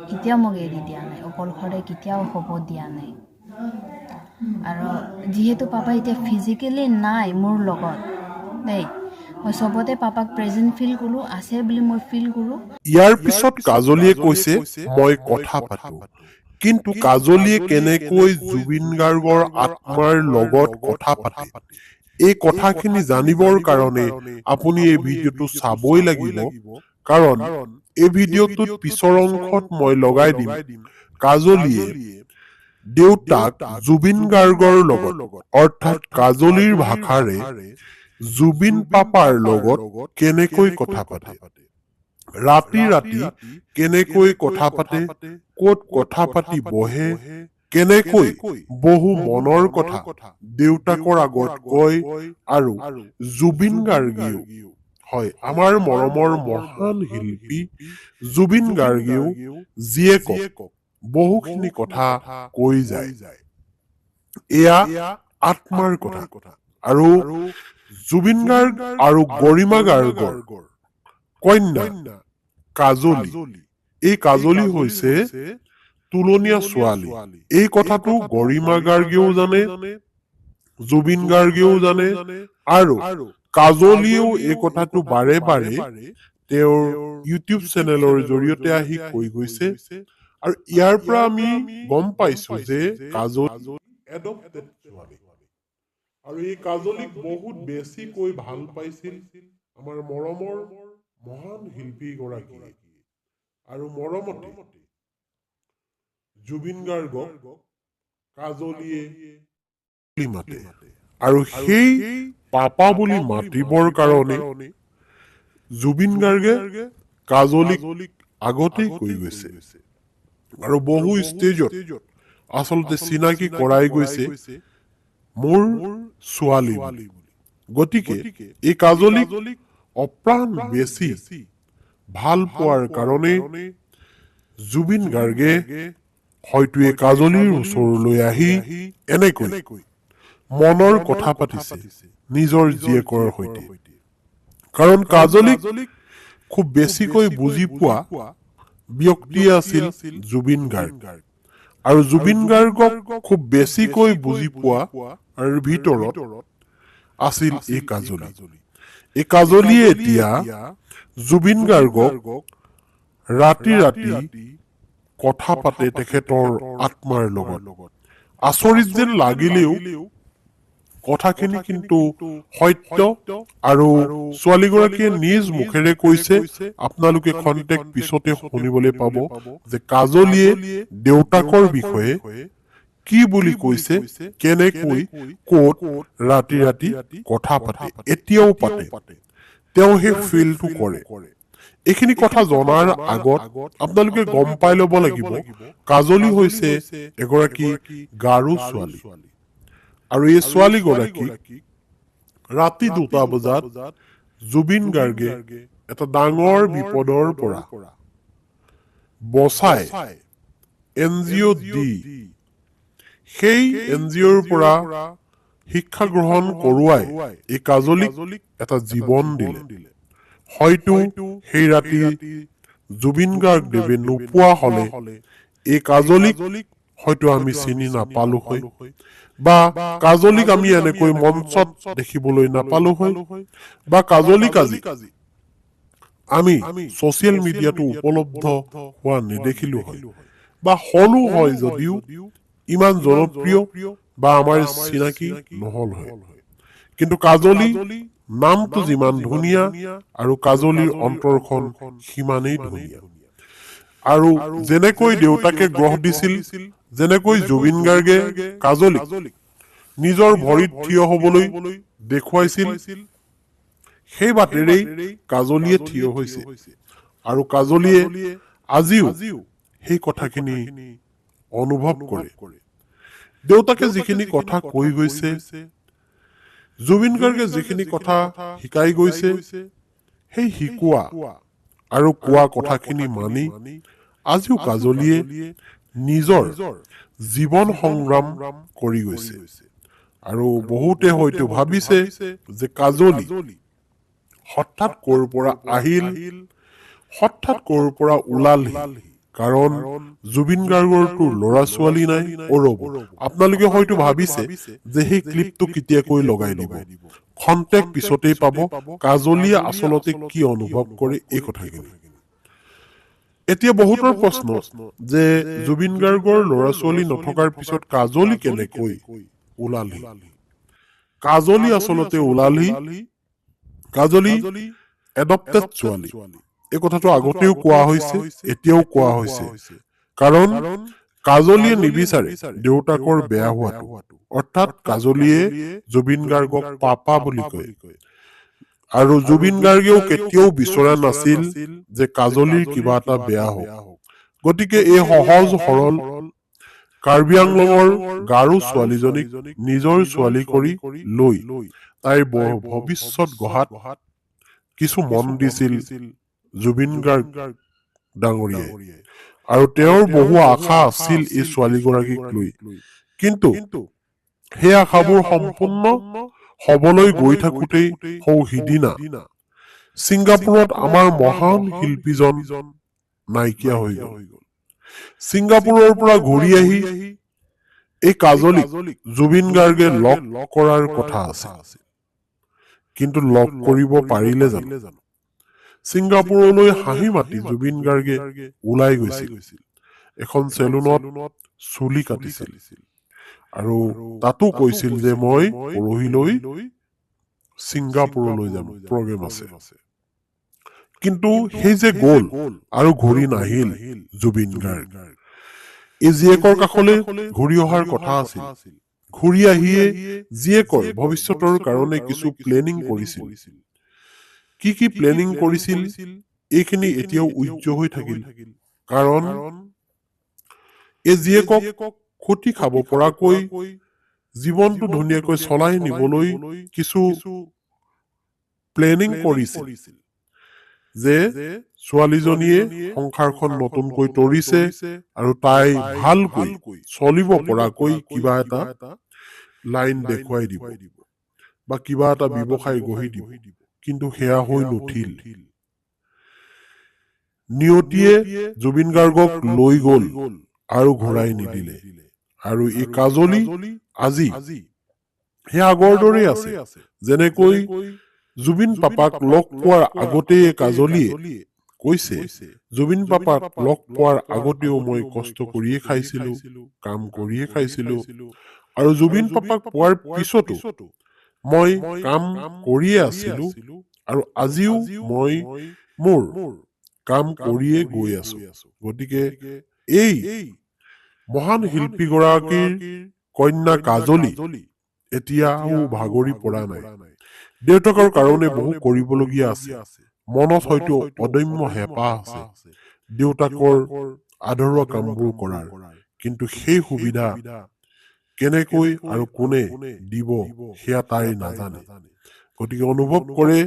কেতিয়াও মোক এৰি দিয়া নাই, অকলশৰে কেতিয়াও হ'ব দিয়া নাই। আৰু যিহেতু পাপা এতিয়া ফিজিকেলি নাই মোৰ লগত দেই, মই চবতে পাপাক প্ৰেজেণ্ট ফিল কৰোঁ, আছে বুলি মই ফিল কৰোঁ। ইয়াৰ পিছত কাজলীয়ে কৈছে মই কথা পাতো, কিন্তু কাজলীয়ে কেনেকৈ জুবিন গাৰ্গৰ আত্মাৰ লগত কথা পাতে এই কথাখিনি জানিবৰ কাৰণে আপুনি এই ভিডিঅ'টো চাবই লাগিব, কাৰণ এই ভিডিঅ'টোত পিছৰ অংশত মই লগাই দিম কাজলীয়ে দেউতাক জুবিন গাৰ্গৰ লগত, অৰ্থাৎ কাজলীৰ ভাষাৰে জুবিন পাপাৰ লগত কেনেকৈ কথা পাতে, ৰাতি ৰাতি কেনেকৈ কথা পাতে, ক'ত কথা পাতি বহে, কেনেকৈ বহু মনৰ কথা দেউতাকৰ আগত কয়, আৰু জুবিন গাৰ্গেও, হয় আমাৰ মৰমৰ মহান শিল্পী জুবিন গাৰ্গেও জীয়েকক বহুখিনি কথা কৈ যায়। এয়া আত্মাৰ কথা। আৰু জুবিন গাৰ্গ আৰু গৰিমা গাৰ্গৰ কন্যা কাজলী, এই কাজলী হৈছে তুলনীয়া ছোৱালী। এই কথাটো গৰিমা গাৰ্গেও জানে, জুবিন গাৰ্গেও জানে, আৰু কাজলীয়েও এই কথাটো বাৰে বাৰে তেওঁৰ ইউটিউব চেনেলৰ জৰিয়তে আহি কৈ গৈছে। আৰু ইয়াৰ পৰা আমি গম পাইছো যে কাজলী এডপ্টেড ছোৱালী, আৰু এই কাজলীক বহুত বেছিকৈ ভাল পাইছিল আমাৰ মৰমৰ মহান শিল্পী গৰাকীয়ে, আৰু মৰমতে জুবিন গাৰ্গক কাজলীয়ে মাতে, আৰু সেই পাপা বুলি মাতিবৰ কাৰণে জুবিন গাৰ্গে কাজলীক আগতেই কৈ গৈছে, আৰু বহু ষ্টেজত আচলতে চিনাকি কৰাই গৈছে মোৰ ছোৱালী। গতিকে এই কাজলীক অপ্ৰাণ বেছি ভাল পোৱাৰ কাৰণে জুবিন গাৰ্গে হয়তো এই কাজলীৰ ওচৰলৈ আহি এনেকৈ মনৰ কথা পাতিছে নিজৰ জীয়েকৰ সৈতে। কাৰণ কাজলীক খুব বেছিকৈ বুজি পোৱা ব্যক্তি আছিল জুবিন গাৰ্গ, আৰু জুবিন গাৰ্গক খুব বেছিকৈ বুজি পোৱা ভিতৰত আছিল এই কাজলী। এই কাজলীয়ে এতিয়া জুবিন গাৰ্গক ৰাতি ৰাতি কথা পাতে তেখেতৰ আত্মাৰ লগত। আচৰিত যেন লাগিলেও কথাখিনি কিন্তু সত্য, আৰু ছোৱালীগৰাকীয়ে নিজ মুখেৰে কৈছে, আপোনালোকে খন্তেক পিছতে শুনিবলৈ পাব যে কাজলীয়ে দেউতাকৰ বিষয়ে কি বুলি কৈছে, কেনেকৈ ক'ত ৰাতি ৰাতি কথা পাতে, এতিয়াও পাতে, তেওঁ সেই ফিলটো কৰে। এইখিনি কথা জনাৰ আগত আপোনালোকে গম পাই ল'ব লাগিব কাজলী হৈছে এগৰাকী গাৰো ছোৱালী, আৰু এই ছোৱালীগৰাকীক ৰাতি 2টা বজাত জুবিন গাৰ্গে এটা ডাঙৰ বিপদৰ পৰা বচাই NGO দি সেই NGOৰ পৰা শিক্ষা গ্ৰহণ কৰোৱাই এই কাজলীক এটা জীৱন দিলে। হয়তো সেই ৰাতি জুবিন গাৰ্গ দেৱে নোপোৱা হলে এই কাজলীক হয়তো আমি চিনি নাপালো হয়, বা কাজলীক আমি এনেকৈ মঞ্চত দেখিবলৈ নাপালো হয়, বা কাজলীক আজি আমি ছচিয়েল মিডিয়াটো উপলব্ধ হোৱা নেদেখিলো হয়, বা হলো হয় যদিও ইমান জনপ্ৰিয় বা আমাৰ চিনাকি নহল হয়। কিন্তু কাজলী নামটো যিমান ধুনীয়া আৰু কাজলীৰ অন্তৰখন সিমানেই ধুনীয়া। আৰু যেনেকৈ দেউতাকে গ্ৰহ দিছিল, যেনেকৈ জুবিন গাৰ্গে কাজলীক নিজৰ ভৰিত থিয় হবলৈ দেখুৱাইছিল, সেই বাটেৰেই কাজলীয়ে থিয় হৈছে, আৰু কাজলীয়ে আজিও সেই কথাখিনি অনুভৱ কৰে। দেউতাকে যিখিনি কথা কৈ গৈছে, জুবিন গাৰ্গে যিখিনি কথা শিকাই গৈছে, সেই শিকোৱা আৰু কোৱা কথাখিনি মানি আজিও কাজলীয়ে নিজৰ জীৱন সংগ্ৰাম কৰি গৈছে। আৰু বহুতে হয়তো ভাবিছে যে কাজলী হঠাৎ ক'ৰ পৰা আহিল, হঠাৎ ক'ৰ পৰা ওলালহি, কাৰণ জুবিন গাৰ্গৰটো ল'ৰা ছোৱালী নাই। ৰ'ব, আপোনালোকে হয়তো ভাবিছে যে সেই ক্লিপটো কেতিয়াকৈ লগাই দিব, খন্তেক পিছতেই পাব কাজলীয়ে আচলতে কি অনুভৱ কৰে এই কথাখিনি। এতিয়া বহুতৰ প্ৰশ্ন যে জুবিন গাৰ্গৰ ল'ৰা ছোৱালী নথকাৰ পিছত কাজলী কেনেকৈ ওলালি। কাজলী আচলতে ওলালি, কাজলী এডপ্টেড ছোৱালী। এই কথাটো আগতেও কোৱা হৈছে, এতিয়াও কোৱা হৈছে। কাৰণ কাজলীয়ে নিবিচাৰে দেউতাকৰ বেয়া হোৱাটো, অৰ্থাৎ কাজলীয়ে জুবিন গাৰ্গক পাপা বুলি কয়। আৰু জুবিন গাৰ্গেও কেতিয়াও বিচৰা নাছিল যে কাজলীৰ কিবা এটা বেয়া হওক। গতিকে এই সহজ সৰল কাৰ্বি আংলঙৰ গাৰো ছোৱালীজনীক নিজৰ ছোৱালী কৰি লৈ তাইৰ ভৱিষ্যত গঢ়াত কিছু মন দিছিল জুবিন গাৰ্গ ডাঙৰীয়াই। আৰু তেওঁৰ বহু আশা আছিল এই ছোৱালীগৰাকীক লৈ। কিন্তু সেই আশাবোৰ সম্পূৰ্ণ হবলৈ গৈ থাকোতেই সিদিনা ছিংগাপুৰত আমাৰ মহান শিল্পীজন নাইকিয়া হৈ গ'ল। ছিংগাপুৰৰ পৰা ঘূৰি আহি এই কাজলীক জুবিন গাৰ্গে লগ কৰাৰ কথা আছিল, কিন্তু লগ কৰিব পাৰিলে জানো? ছিংগাপুৰলৈ হাঁহি মাতি জুবিন গাৰ্গে ওলাই গৈছিল, এখন চেলুনত চুলি কাটিছিল আৰু তাতো কৈছিল যে মই পৰহিলৈ ছিংগাপুৰলৈ যাম, প্ৰগ্ৰেম আছে। কিন্তু সেই যে গ'ল আৰু ঘূৰি নাহিল জুবিন গাৰ্গ। এই জীয়েকৰ কাষলৈ ঘূৰি অহাৰ কথা আছিল। ঘূৰি আহিয়ে জীয়েকৰ ভৱিষ্যতৰ কাৰণে কিছু প্লেনিং কৰিছিল। কি কি প্লেনিং কৰিছিল এইখিনি এতিয়াও উজ্জ্বল হৈ থাকিল। কাৰণ এই জীয়েকক খুটি খাব পৰাকৈ জীৱনটো ধুনীয়াকৈ চলাই নিবলৈ কিছু প্লেনিং কৰিছিল যে ছোৱালীজনীয়ে সংসাৰখন নতুনকৈ তৰিছে আৰু তাই ভালকৈ চলিব পৰাকৈ কিবা এটা লাইন দেখুৱাই দিব বা কিবা এটা ব্যৱসায় গঢ়ি দিব। কিন্তু সেয়া হৈ নুঠিল। নিয়তিয়ে জুবিন গাৰ্গক লৈ গ'ল আৰু ঘূৰাই নিদিলে। আৰু এই কাজলী আজি সেই আগৰ দৰেই আছে। যেনেকৈ জুবিন পাপাক লগ পোৱাৰ আগতেই কাজলীয়ে কৈছে, জুবিন পাপাক লগ পোৱাৰ আগতেও মই কষ্ট কৰিয়ে খাইছিলো, কাম কৰিয়ে খাইছিলো, আৰু জুবিন পাপাক পোৱাৰ পিছতো মই কাম কৰিয়ে আছিলো, আৰু আজিও মই মোৰ কাম কৰিয়ে গৈ আছো। গতিকে এই মহান শিল্পীগৰাকীৰ কন্যা কাজলী এতিয়াও ভাগৰি পৰা নাই। দেউতাকৰ কাৰণে বহু কৰিবলগীয়া আছে। মনত হয়তো অদম্য হেঁপাহ আছে দেউতাকৰ আধৰুৱা কামবোৰ কৰাৰ, কিন্তু সেই সুবিধা কেনেকৈ আৰু কোনে দিব সেয়া তাই নাজানে। গতিকে অনুভৱ কৰে